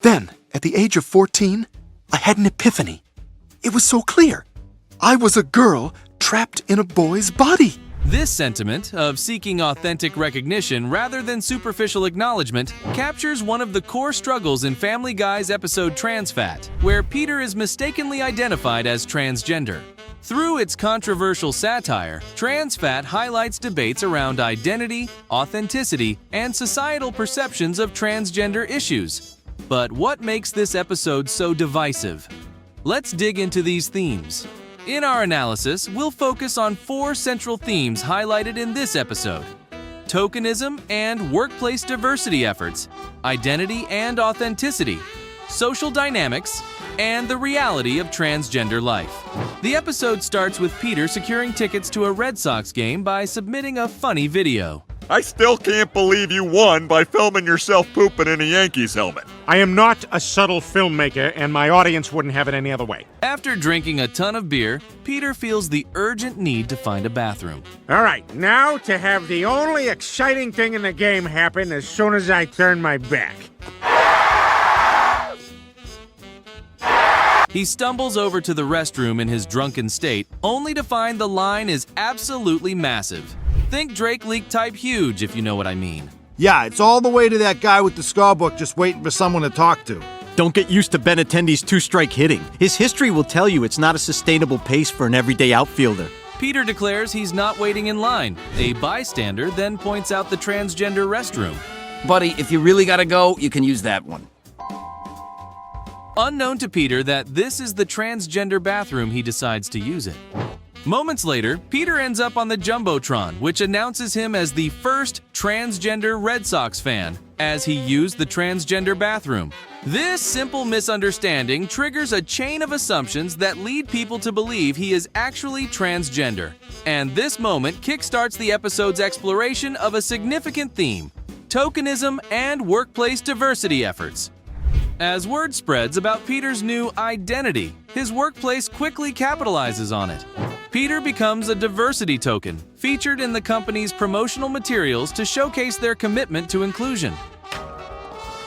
Then, at the age of 14, I had an epiphany. It was so clear. I was a girl trapped in a boy's body. This sentiment of seeking authentic recognition rather than superficial acknowledgement captures one of the core struggles in Family Guy's episode Trans Fat, where Peter is mistakenly identified as transgender. Through its controversial satire, Trans Fat highlights debates around identity, authenticity, and societal perceptions of transgender issues. But what makes this episode so divisive? Let's dig into these themes. In our analysis, we'll focus on 4 central themes highlighted in this episode: tokenism and workplace diversity efforts, identity and authenticity, social dynamics, and the reality of transgender life. The episode starts with Peter securing tickets to a Red Sox game by submitting a funny video. I still can't believe you won by filming yourself pooping in a Yankees helmet. I am not a subtle filmmaker, and my audience wouldn't have it any other way. After drinking a ton of beer, Peter feels the urgent need to find a bathroom. All right, now to have the only exciting thing in the game happen as soon as I turn my back. He stumbles over to the restroom in his drunken state, only to find the line is absolutely massive. Think Drake Leak type huge, if you know what I mean. Yeah, it's all the way to that guy with the scorebook just waiting for someone to talk to. Don't get used to Benintendi's two-strike hitting. His history will tell you it's not a sustainable pace for an everyday outfielder. Peter declares he's not waiting in line. A bystander then points out the transgender restroom. Buddy, if you really gotta go, you can use that one. Unknown to Peter that this is the transgender bathroom, he decides to use it. Moments later, Peter ends up on the Jumbotron, which announces him as the first transgender Red Sox fan, as he used the transgender bathroom. This simple misunderstanding triggers a chain of assumptions that lead people to believe he is actually transgender. And this moment kickstarts the episode's exploration of a significant theme: tokenism and workplace diversity efforts. As word spreads about Peter's new identity, his workplace quickly capitalizes on it. Peter becomes a diversity token, featured in the company's promotional materials to showcase their commitment to inclusion.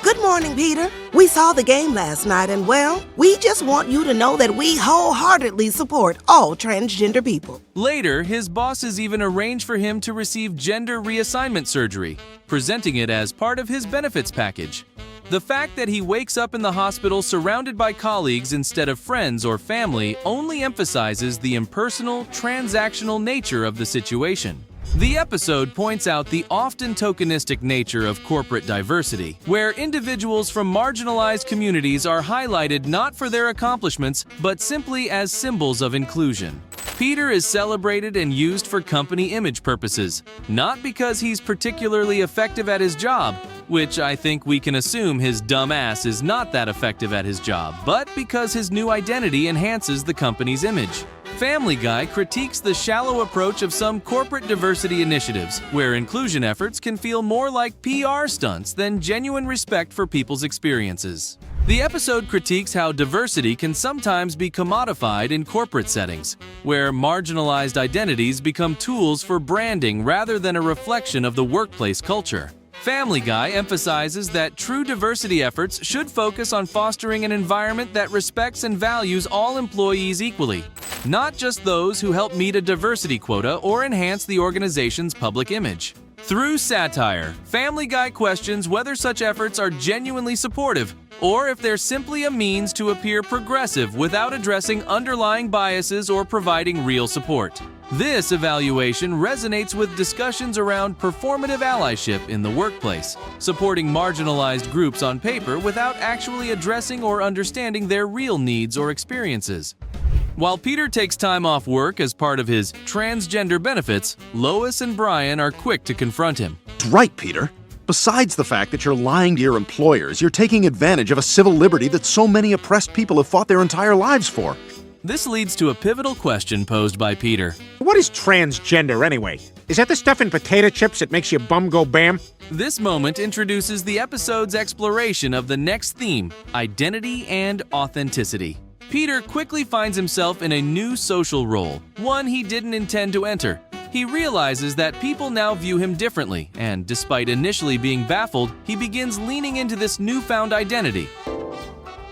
Good morning, Peter. We saw the game last night, and well, we just want you to know that we wholeheartedly support all transgender people. Later, his bosses even arrange for him to receive gender reassignment surgery, presenting it as part of his benefits package. The fact that he wakes up in the hospital surrounded by colleagues instead of friends or family only emphasizes the impersonal, transactional nature of the situation. The episode points out the often tokenistic nature of corporate diversity, where individuals from marginalized communities are highlighted not for their accomplishments, but simply as symbols of inclusion. Peter is celebrated and used for company image purposes, not because he's particularly effective at his job, which I think we can assume his dumb ass is not that effective at his job, but because his new identity enhances the company's image. Family Guy critiques the shallow approach of some corporate diversity initiatives, where inclusion efforts can feel more like PR stunts than genuine respect for people's experiences. The episode critiques how diversity can sometimes be commodified in corporate settings, where marginalized identities become tools for branding rather than a reflection of the workplace culture. Family Guy emphasizes that true diversity efforts should focus on fostering an environment that respects and values all employees equally, not just those who help meet a diversity quota or enhance the organization's public image. Through satire, Family Guy questions whether such efforts are genuinely supportive or if they're simply a means to appear progressive without addressing underlying biases or providing real support. This evaluation resonates with discussions around performative allyship in the workplace, supporting marginalized groups on paper without actually addressing or understanding their real needs or experiences. While Peter takes time off work as part of his transgender benefits, Lois and Brian are quick to confront him. That's right, Peter. Besides the fact that you're lying to your employers, you're taking advantage of a civil liberty that so many oppressed people have fought their entire lives for. This leads to a pivotal question posed by Peter. What is transgender anyway? Is that the stuff in potato chips that makes your bum go bam? This moment introduces the episode's exploration of the next theme, identity and authenticity. Peter quickly finds himself in a new social role, one he didn't intend to enter. He realizes that people now view him differently, and despite initially being baffled, he begins leaning into this newfound identity.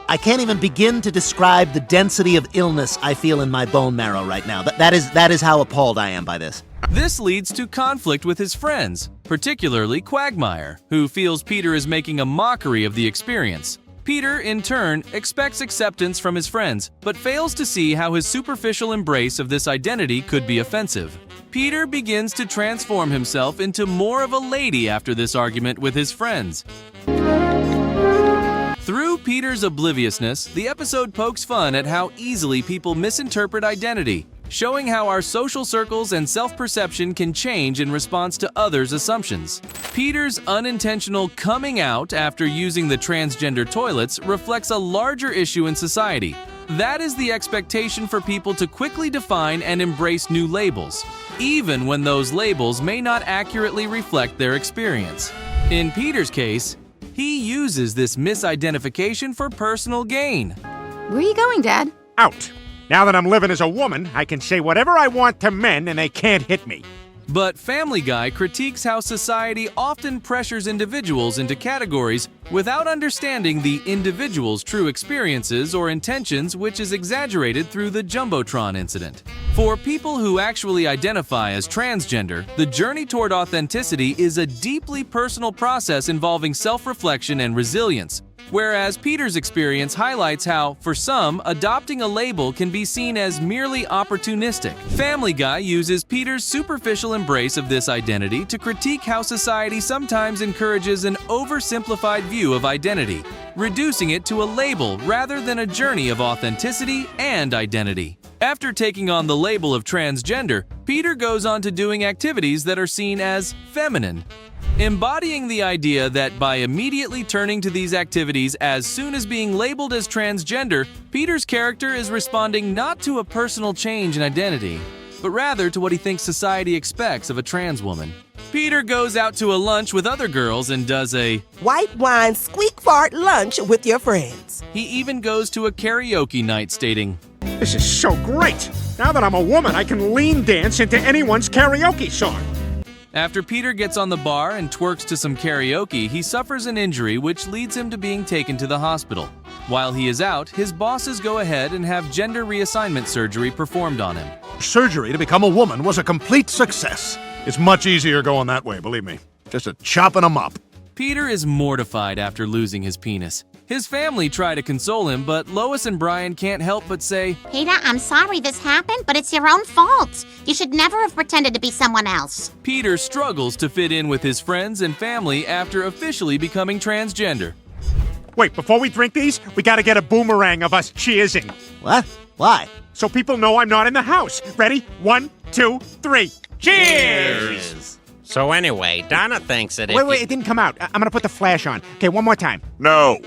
I can't even begin to describe the density of illness I feel in my bone marrow right now. That is how appalled I am by this. This leads to conflict with his friends, particularly Quagmire, who feels Peter is making a mockery of the experience. Peter, in turn, expects acceptance from his friends, but fails to see how his superficial embrace of this identity could be offensive. Peter begins to transform himself into more of a lady after this argument with his friends. Through Peter's obliviousness, the episode pokes fun at how easily people misinterpret identity, showing how our social circles and self-perception can change in response to others' assumptions. Peter's unintentional coming out after using the transgender toilets reflects a larger issue in society. That is the expectation for people to quickly define and embrace new labels, even when those labels may not accurately reflect their experience. In Peter's case, he uses this misidentification for personal gain. Where are you going, Dad? Out. Now that I'm living as a woman, I can say whatever I want to men and they can't hit me. But Family Guy critiques how society often pressures individuals into categories without understanding the individual's true experiences or intentions, which is exaggerated through the Jumbotron incident. For people who actually identify as transgender, the journey toward authenticity is a deeply personal process involving self-reflection and resilience. Whereas Peter's experience highlights how, for some, adopting a label can be seen as merely opportunistic. Family Guy uses Peter's superficial embrace of this identity to critique how society sometimes encourages an oversimplified view of identity, reducing it to a label rather than a journey of authenticity and identity. After taking on the label of transgender, Peter goes on to doing activities that are seen as feminine, embodying the idea that by immediately turning to these activities as soon as being labeled as transgender, Peter's character is responding not to a personal change in identity, but rather to what he thinks society expects of a trans woman. Peter goes out to a lunch with other girls and does a white wine squeak fart lunch with your friends. He even goes to a karaoke night stating, "This is so great! Now that I'm a woman, I can lean dance into anyone's karaoke song." After Peter gets on the bar and twerks to some karaoke, he suffers an injury which leads him to being taken to the hospital. While he is out, his bosses go ahead and have gender reassignment surgery performed on him. Surgery to become a woman was a complete success. It's much easier going that way, believe me. Just a chopping 'em up. Peter is mortified after losing his penis. His family try to console him, but Lois and Brian can't help but say, Peter, I'm sorry this happened, but it's your own fault. You should never have pretended to be someone else. Peter struggles to fit in with his friends and family after officially becoming transgender. Wait, before we drink these, we gotta get a boomerang of us cheersing. What? Why? So people know I'm not in the house. Ready? 1, 2, 3. Cheers! So anyway, Donna thinks that if Wait, it didn't come out. I'm gonna put the flash on. Okay, one more time. No.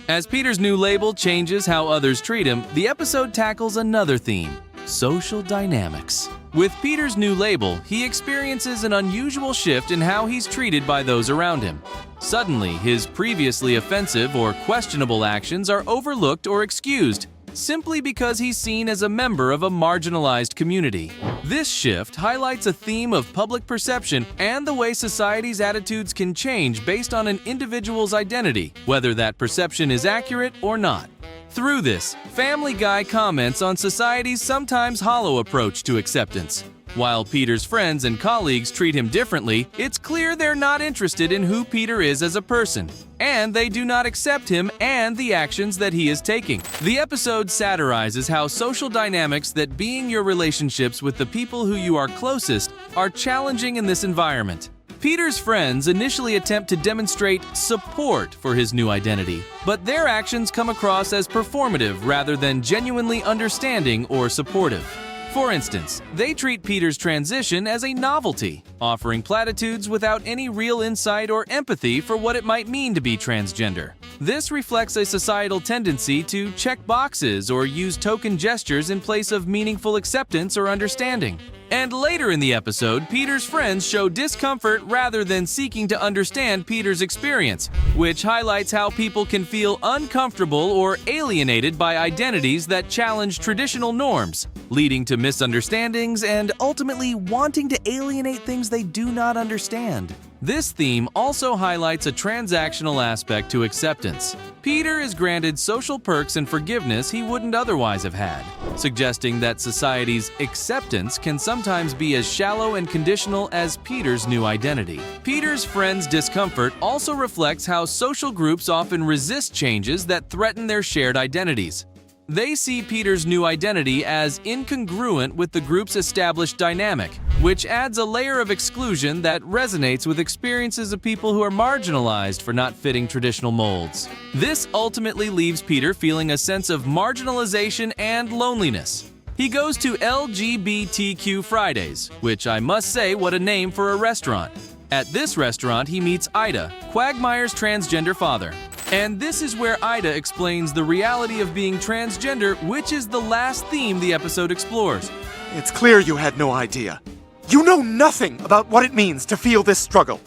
As Peter's new label changes how others treat him, the episode tackles another theme: social dynamics. With Peter's new label, he experiences an unusual shift in how he's treated by those around him. Suddenly, his previously offensive or questionable actions are overlooked or excused, simply because he's seen as a member of a marginalized community. This shift highlights a theme of public perception and the way society's attitudes can change based on an individual's identity, whether that perception is accurate or not. Through this, Family Guy comments on society's sometimes hollow approach to acceptance. While Peter's friends and colleagues treat him differently, it's clear they're not interested in who Peter is as a person, and they do not accept him and the actions that he is taking. The episode satirizes how social dynamics that being your relationships with the people who you are closest are challenging in this environment. Peter's friends initially attempt to demonstrate support for his new identity, but their actions come across as performative rather than genuinely understanding or supportive. For instance, they treat Peter's transition as a novelty, offering platitudes without any real insight or empathy for what it might mean to be transgender. This reflects a societal tendency to check boxes or use token gestures in place of meaningful acceptance or understanding. And later in the episode, Peter's friends show discomfort rather than seeking to understand Peter's experience, which highlights how people can feel uncomfortable or alienated by identities that challenge traditional norms. leading to misunderstandings and ultimately wanting to alienate things they do not understand. This theme also highlights a transactional aspect to acceptance. Peter is granted social perks and forgiveness he wouldn't otherwise have had, suggesting that society's acceptance can sometimes be as shallow and conditional as Peter's new identity. Peter's friends' discomfort also reflects how social groups often resist changes that threaten their shared identities. They see Peter's new identity as incongruent with the group's established dynamic, which adds a layer of exclusion that resonates with experiences of people who are marginalized for not fitting traditional molds. This ultimately leaves Peter feeling a sense of marginalization and loneliness. He goes to LGBTQ Fridays, which I must say, what a name for a restaurant. At this restaurant, he meets Ida, Quagmire's transgender father. And this is where Ida explains the reality of being transgender, which is the last theme the episode explores. It's clear you had no idea. You know nothing about what it means to feel this struggle.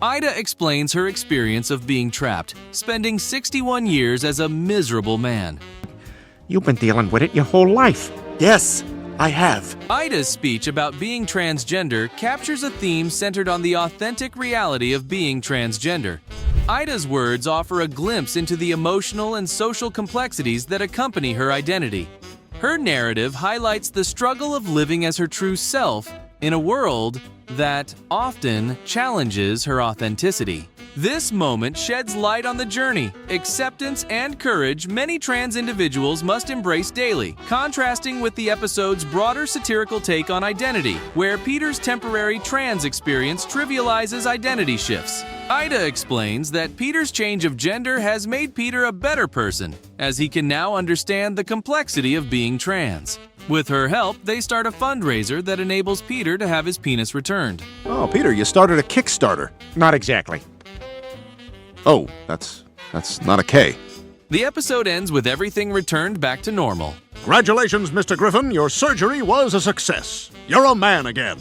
Ida explains her experience of being trapped, spending 61 years as a miserable man. You've been dealing with it your whole life. Yes, I have. Ida's speech about being transgender captures a theme centered on the authentic reality of being transgender. Ida's words offer a glimpse into the emotional and social complexities that accompany her identity. Her narrative highlights the struggle of living as her true self in a world that often challenges her authenticity. This moment sheds light on the journey, acceptance, and courage many trans individuals must embrace daily, contrasting with the episode's broader satirical take on identity, where Peter's temporary trans experience trivializes identity shifts. Ida explains that Peter's change of gender has made Peter a better person, as he can now understand the complexity of being trans. With her help, they start a fundraiser that enables Peter to have his penis returned. Oh, Peter, you started a Kickstarter. Not exactly. Oh, that's not a K. The episode ends with everything returned back to normal. Congratulations, Mr. Griffin. Your surgery was a success. You're a man again.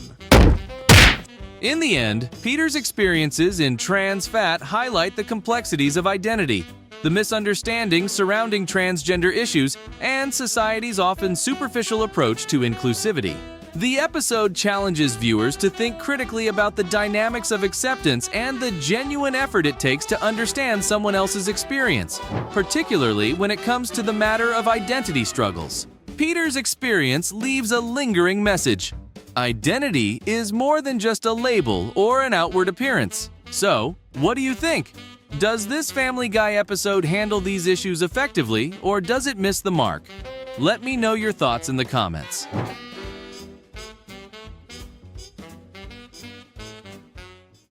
In the end, Peter's experiences in trans fat highlight the complexities of identity, the misunderstandings surrounding transgender issues, and society's often superficial approach to inclusivity. The episode challenges viewers to think critically about the dynamics of acceptance and the genuine effort it takes to understand someone else's experience, particularly when it comes to the matter of identity struggles. Peter's experience leaves a lingering message. Identity is more than just a label or an outward appearance. So, what do you think? Does this Family Guy episode handle these issues effectively, or does it miss the mark? Let me know your thoughts in the comments.